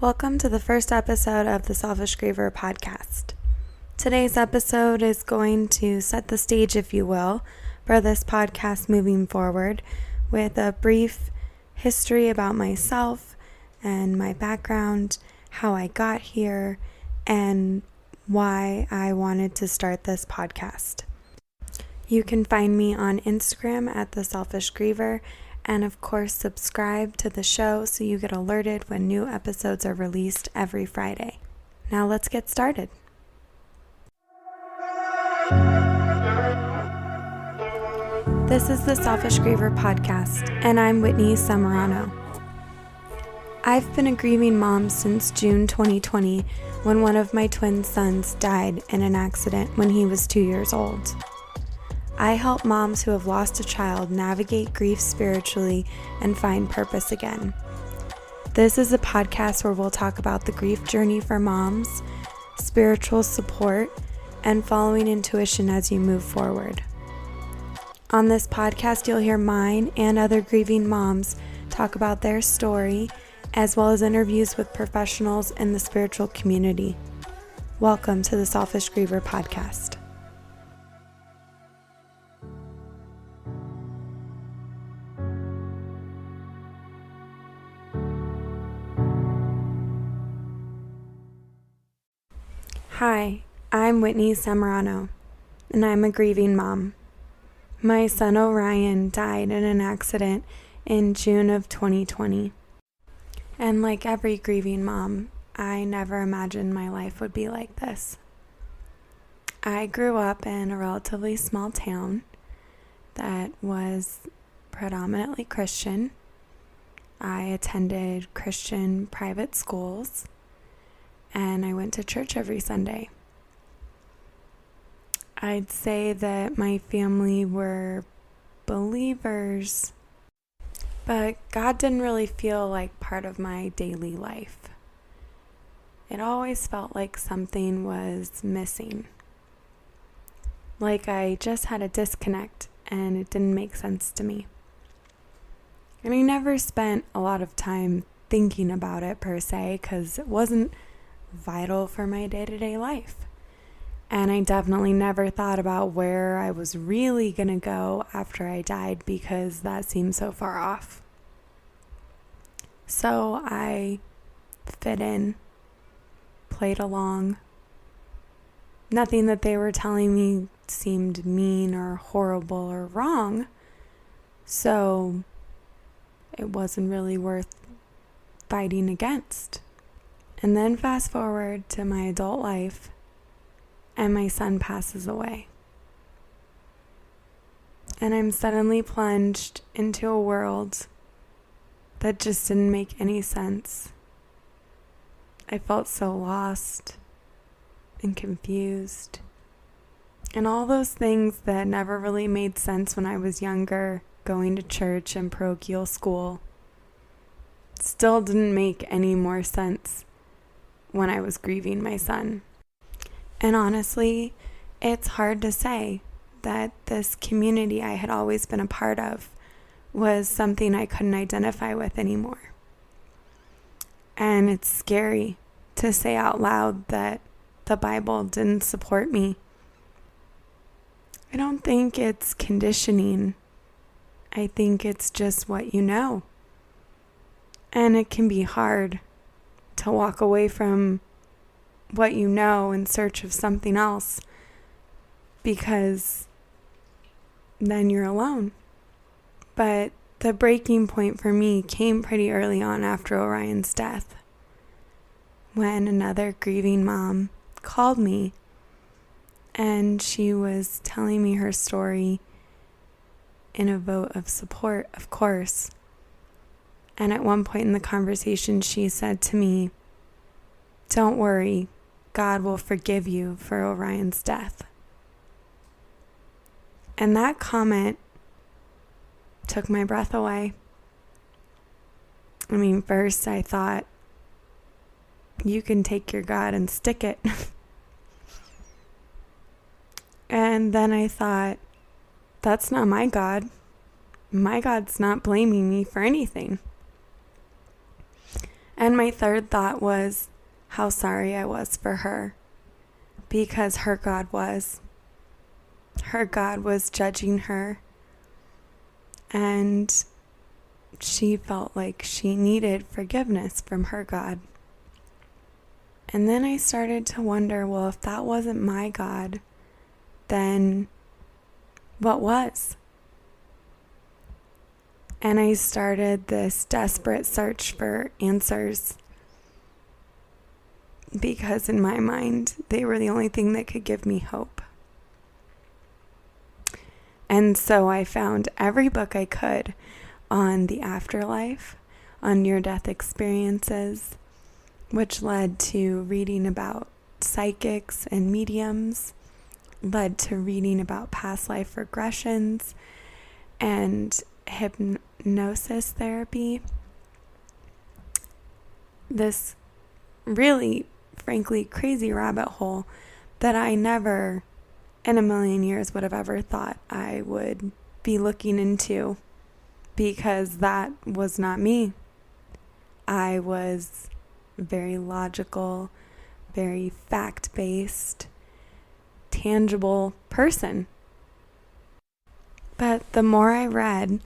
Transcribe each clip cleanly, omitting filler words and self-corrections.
Welcome to the first episode of the Selfish Griever podcast. Today's episode is going to set the stage, if you will, for this podcast moving forward with a brief history about myself and my background, how I got here, and why I wanted to start this podcast. You can find me on Instagram at the Selfish Griever, and of course subscribe to the show so you get alerted when new episodes are released every Friday. Now let's get started. This is the Selfish Griever podcast, and I'm Whitney Samorano. I've been a grieving mom since June 2020 when one of my twin sons died in an accident when he was 2 years old. I help moms who have lost a child navigate grief spiritually and find purpose again. This is a podcast where we'll talk about the grief journey for moms, spiritual support, and following intuition as you move forward. On this podcast, you'll hear mine and other grieving moms talk about their story, as well as interviews with professionals in the spiritual community. Welcome to the Selfish Griever podcast. Hi, I'm Whitney Samorano, and I'm a grieving mom. My son Orion died in an accident in June of 2020. And like every grieving mom, I never imagined my life would be like this. I grew up in a relatively small town that was predominantly Christian. I attended Christian private schools, and I went to church every Sunday. I'd say that my family were believers, but God didn't really feel like part of my daily life. It always felt like something was missing. Like I just had a disconnect and it didn't make sense to me. And I never spent a lot of time thinking about it per se, because it wasn't vital for my day-to-day life. And I definitely never thought about where I was really going to go after I died, because that seemed so far off. So I fit in, played along. Nothing that they were telling me seemed mean or horrible or wrong, so it wasn't really worth fighting against. And then fast forward to my adult life, and my son passes away. And I'm suddenly plunged into a world that just didn't make any sense. I felt so lost and confused. And all those things that never really made sense when I was younger, going to church and parochial school, still didn't make any more sense when I was grieving my son. And honestly, it's hard to say that this community I had always been a part of was something I couldn't identify with anymore. And it's scary to say out loud that the Bible didn't support me. I don't think it's conditioning. I think it's just what you know. And it can be hard to walk away from what you know in search of something else, because then you're alone. But the breaking point for me came pretty early on after Orion's death, when another grieving mom called me, and she was telling me her story in a vote of support, of course. And at one point in the conversation, she said to me, "Don't worry, God will forgive you for Orion's death." And that comment took my breath away. I mean, first I thought, you can take your God and stick it. And then I thought, that's not my God. My God's not blaming me for anything. And my third thought was how sorry I was for her, because her God was. Her God was judging her, and she felt like she needed forgiveness from her God. And then I started to wonder, well, if that wasn't my God, then what was? And I started this desperate search for answers, because in my mind, they were the only thing that could give me hope. And so I found every book I could on the afterlife, on near-death experiences, which led to reading about psychics and mediums, led to reading about past life regressions and hypnosis therapy. This really, frankly, crazy rabbit hole that I never in a million years would have ever thought I would be looking into, because that was not me. I was very logical, very fact-based, tangible person. But the more I read,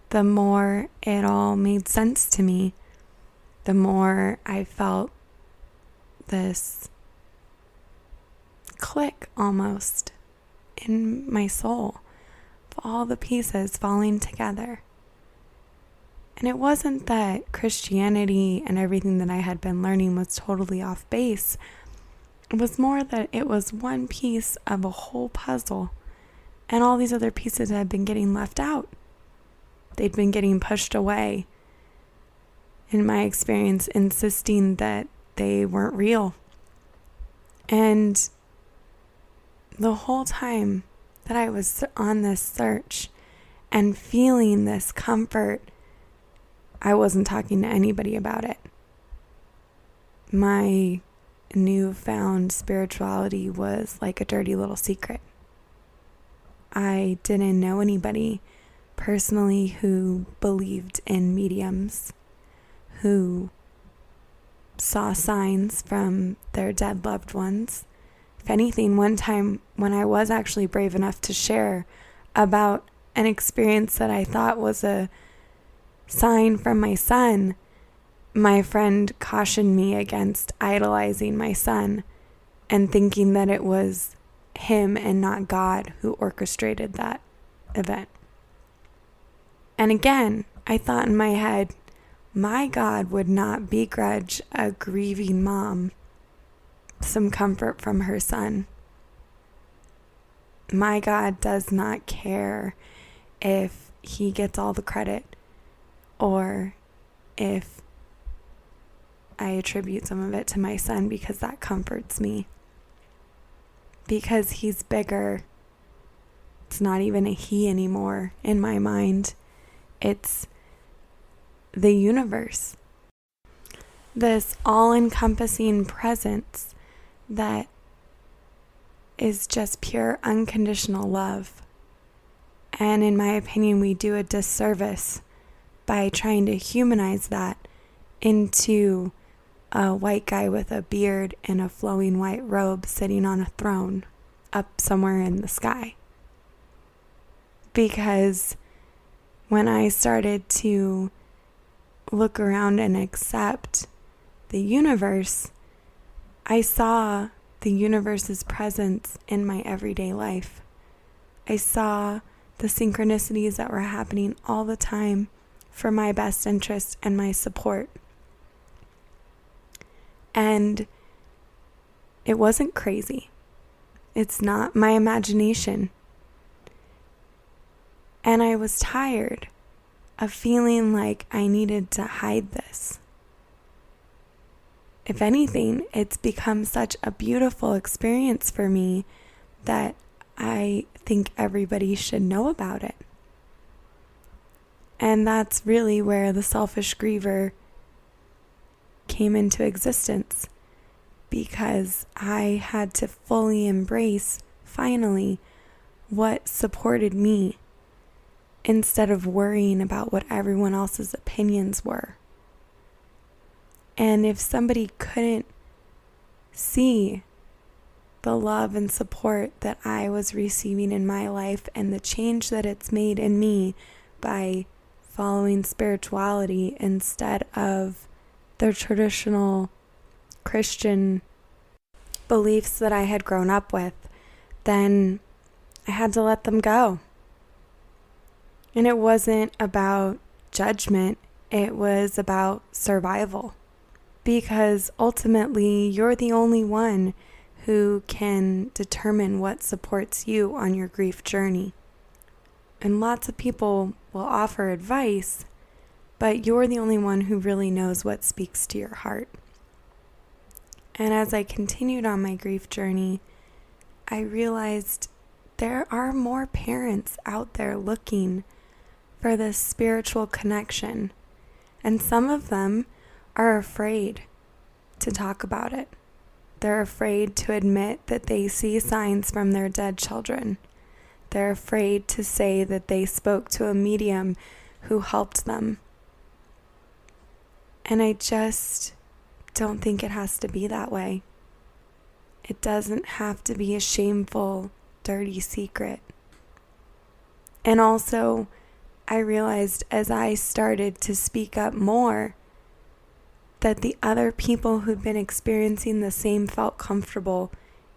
the more it all made sense to me. The more I felt this click almost in my soul of all the pieces falling together. And it wasn't that Christianity and everything that I had been learning was totally off base. It was more that it was one piece of a whole puzzle, and all these other pieces had been getting left out. They'd been getting pushed away, in my experience, insisting that they weren't real. And the whole time that I was on this search and feeling this comfort, I wasn't talking to anybody about it. My newfound spirituality was like a dirty little secret. I didn't know anybody personally who believed in mediums, who saw signs from their dead loved ones. If anything, one time when I was actually brave enough to share about an experience that I thought was a sign from my son, my friend cautioned me against idolizing my son and thinking that it was him and not God who orchestrated that event. And again, I thought in my head, my God would not begrudge a grieving mom some comfort from her son. My God does not care if he gets all the credit or if I attribute some of it to my son, because that comforts me. Because he's bigger. It's not even a he anymore in my mind. It's the universe. This all-encompassing presence that is just pure unconditional love. And in my opinion, we do a disservice by trying to humanize that into a white guy with a beard and a flowing white robe sitting on a throne up somewhere in the sky. Because when I started to look around and accept the universe, I saw the universe's presence in my everyday life. I saw the synchronicities that were happening all the time for my best interest and my support. And it wasn't crazy. It's not my imagination. And I was tired of feeling like I needed to hide this. If anything, it's become such a beautiful experience for me that I think everybody should know about it. And that's really where the Selfish Griever came into existence, because I had to fully embrace, finally, what supported me instead of worrying about what everyone else's opinions were. And if somebody couldn't see the love and support that I was receiving in my life and the change that it's made in me by following spirituality instead of the traditional Christian beliefs that I had grown up with, then I had to let them go. And it wasn't about judgment, it was about survival. Because ultimately, you're the only one who can determine what supports you on your grief journey. And lots of people will offer advice, but you're the only one who really knows what speaks to your heart. And as I continued on my grief journey, I realized there are more parents out there looking for this spiritual connection. And some of them are afraid to talk about it. They're afraid to admit that they see signs from their dead children. They're afraid to say that they spoke to a medium who helped them. And I just don't think it has to be that way. It doesn't have to be a shameful, dirty secret. And also, I realized as I started to speak up more that the other people who'd been experiencing the same felt comfortable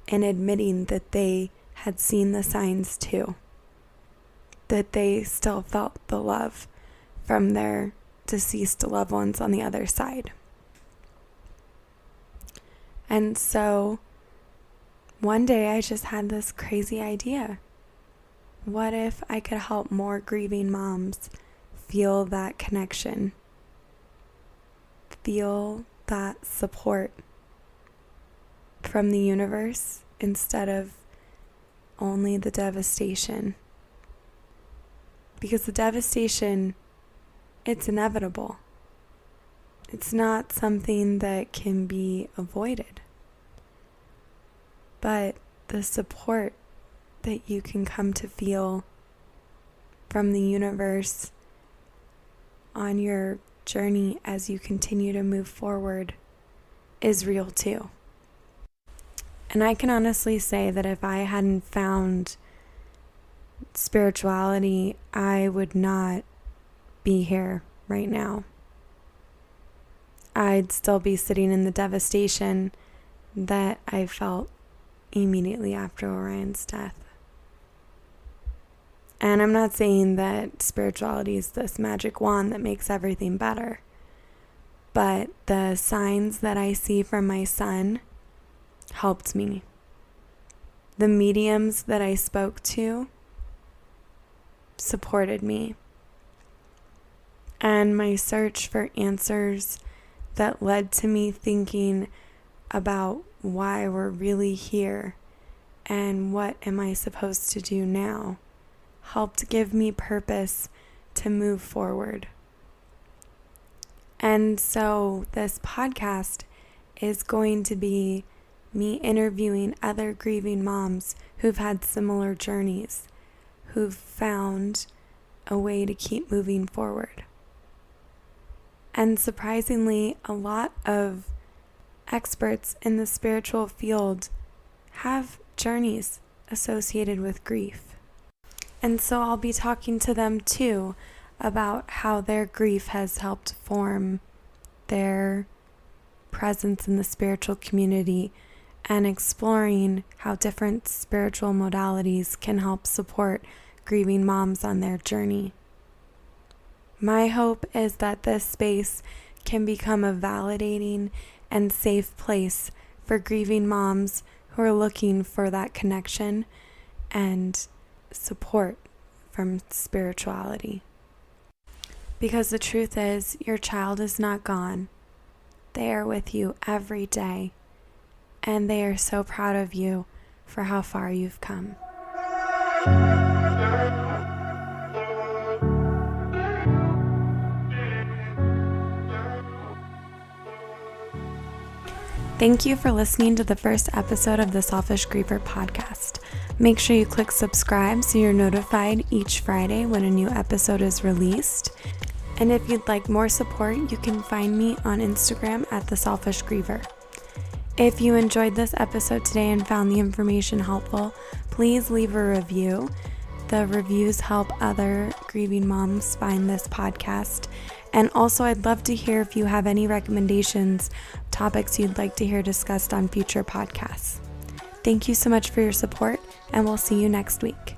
in admitting that they had seen the signs too. That they still felt the love from their deceased loved ones on the other side. And so one day I just had this crazy idea. What if I could help more grieving moms feel that connection? Feel that support from the universe instead of only the devastation. Because the devastation, it's inevitable. It's not something that can be avoided. But the support that you can come to feel from the universe on your journey as you continue to move forward is real too. And I can honestly say that if I hadn't found spirituality, I would not be here right now. I'd still be sitting in the devastation that I felt immediately after Orion's death. And I'm not saying that spirituality is this magic wand that makes everything better. But the signs that I see from my son helped me. The mediums that I spoke to supported me. And my search for answers that led to me thinking about why we're really here and what am I supposed to do now helped give me purpose to move forward. And so this podcast is going to be me interviewing other grieving moms who've had similar journeys, who've found a way to keep moving forward. And surprisingly, a lot of experts in the spiritual field have journeys associated with grief. And so I'll be talking to them too about how their grief has helped form their presence in the spiritual community and exploring how different spiritual modalities can help support grieving moms on their journey. My hope is that this space can become a validating and safe place for grieving moms who are looking for that connection and support from spirituality. Because the truth is, your child is not gone. They are with you every day, and they are so proud of you for how far you've come. Thank you for listening to the first episode of the Selfish Griever podcast. Make sure you click subscribe so you're notified each Friday when a new episode is released. And if you'd like more support, you can find me on Instagram at the Selfish Griever. If you enjoyed this episode today and found the information helpful, please leave a review. The reviews help other grieving moms find this podcast. And also, I'd love to hear if you have any recommendations, topics you'd like to hear discussed on future podcasts. Thank you so much for your support, and we'll see you next week.